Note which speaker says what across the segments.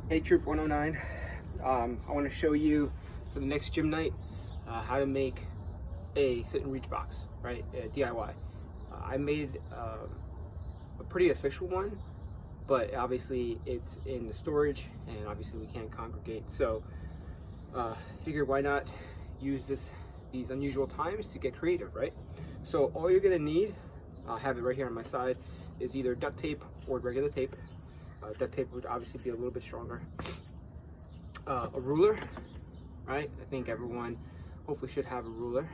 Speaker 1: Hey Troop 109, I want to show you for the next gym night how to make a sit and reach box, right? DIY. I made a pretty official one, but obviously it's in the storage and obviously we can't congregate. So figured why not use these unusual times to get creative, right? So all you're gonna need, I'll have it right here on my side, is either duct tape or regular tape. Duct tape would obviously be a little bit stronger. A ruler, right? I think everyone hopefully should have a ruler.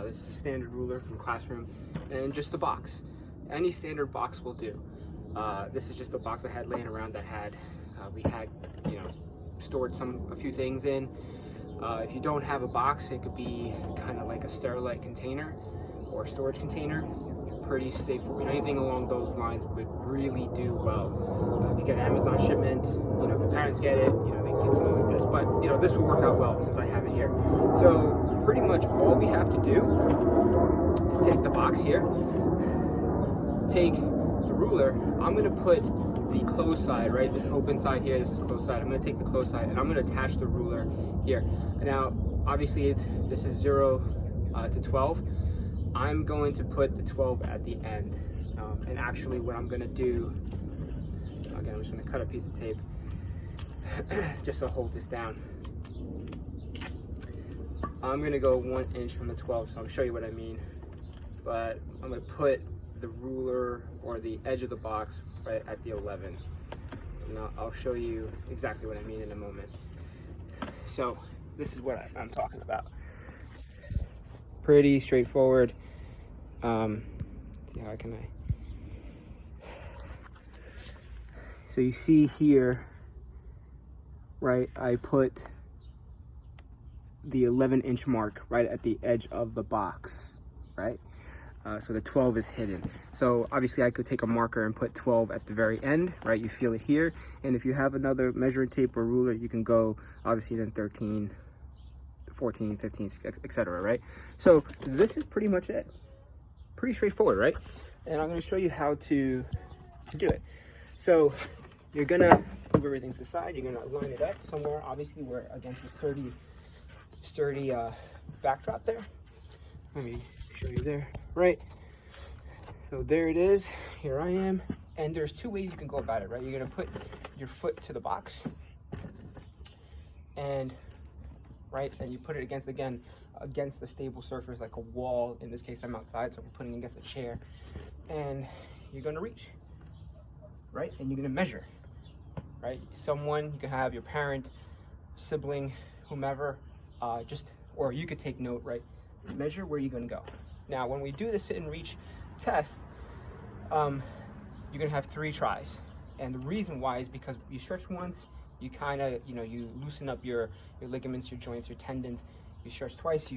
Speaker 1: This is a standard ruler from Classroom, and just a box. Any standard box will do. This is just a box I had laying around that had we had stored a few things in. If you don't have a box, it could be kind of like a Sterilite container or a storage container. Pretty safe. Anything along those lines would really do well. If you get Amazon shipment, if the parents get it, they can get something like this. But this will work out well since I have it here. So pretty much all we have to do is take the box here, take the ruler. I'm gonna put the closed side, right? This is open side here, this is closed side. I'm gonna take the closed side and I'm gonna attach the ruler here. Now, obviously this is 0 to 12. I'm going to put the 12 at the end. And actually what I'm gonna do, again, I'm just gonna cut a piece of tape just to hold this down. I'm gonna go 1 inch from the 12, so I'll show you what I mean. But I'm gonna put the ruler or the edge of the box right at the 11. And I'll show you exactly what I mean in a moment. So this is what I'm talking about. Pretty straightforward. See, how can I? So you see here, right? I put the 11-inch mark right at the edge of the box, right? So the 12 is hidden. So obviously I could take a marker and put 12 at the very end, right? You feel it here. And if you have another measuring tape or ruler, you can go obviously then 13, 14, 15, etc., right? So this is pretty much it. Pretty straightforward, right? And I'm going to show you how to do it. So you're going to move everything to the side. You're going to line it up somewhere, obviously, where against the sturdy backdrop there. Let me show you there, right? So there it is. Here I am. And there's two ways you can go about it, right? You're going to put your foot to the box and right, and you put it against the stable surface, like a wall. In this case I'm outside, so I'm putting it against a chair, and you're going to reach, right? And you're going to measure, right? Someone, you can have your parent, sibling, whomever, or you could take note, right? Measure where you're going to go. Now when we do the sit and reach test, you're going to have 3 tries, and the reason why is because you stretch once, you kind of, you loosen up your ligaments, your joints, your tendons. You stretch twice,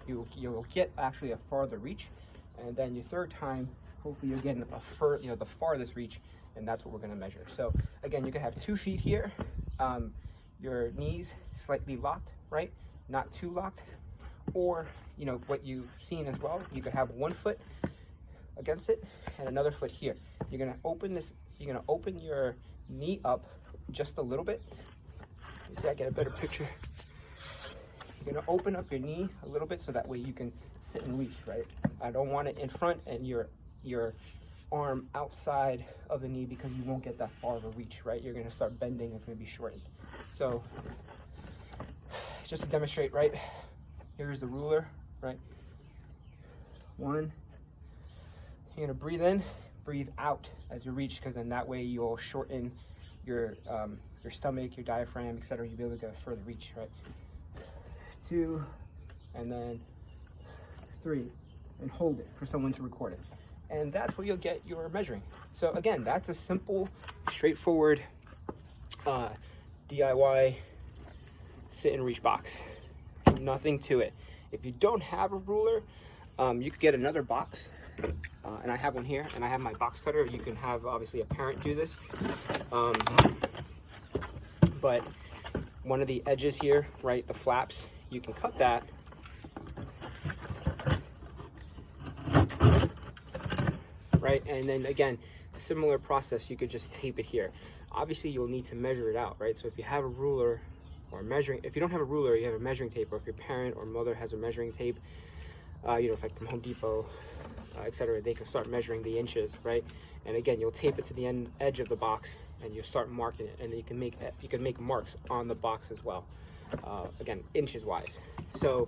Speaker 1: you'll get actually a farther reach, and then your third time, hopefully you're getting the farthest reach, and that's what we're going to measure. So again, you can have 2 feet here, your knees slightly locked, right? Not too locked, or what you've seen as well, you could have 1 foot against it and another foot here. You're going to open this. You're going to open your knee up just a little bit. You see, I get a better picture. You're gonna open up your knee a little bit so that way you can sit and reach, right? I don't want it in front and your arm outside of the knee because you won't get that far of a reach, right? You're gonna start bending, it's gonna be shortened. So just to demonstrate, right? Here's the ruler, right? 1. You're gonna breathe in, breathe out as you reach, because then that way you'll shorten your stomach, your diaphragm, etc. You'll be able to get a further reach, right? 2, and then 3, and hold it for someone to record it. And that's where you'll get your measuring. So again, that's a simple, straightforward DIY sit and reach box. Nothing to it. If you don't have a ruler, you could get another box. And I have one here, and I have my box cutter. You can have obviously a parent do this. But one of the edges here, right, the flaps, you can cut that. Right, and then again, similar process, you could just tape it here. Obviously, you'll need to measure it out, right? So if you have a ruler or measuring, if you don't have a ruler, you have a measuring tape, or if your parent or mother has a measuring tape, you know, like from Home Depot, etc., they can start measuring the inches, right? And again, you'll tape it to the edge of the box, and you'll start marking it, and then you can make marks on the box as well. Again, inches wise. So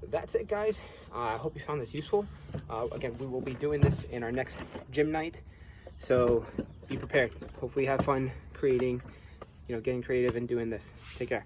Speaker 1: that's it, guys. I hope you found this useful. Again, we will be doing this in our next gym night, so be prepared. Hopefully you have fun creating, you know, getting creative and doing this. Take care.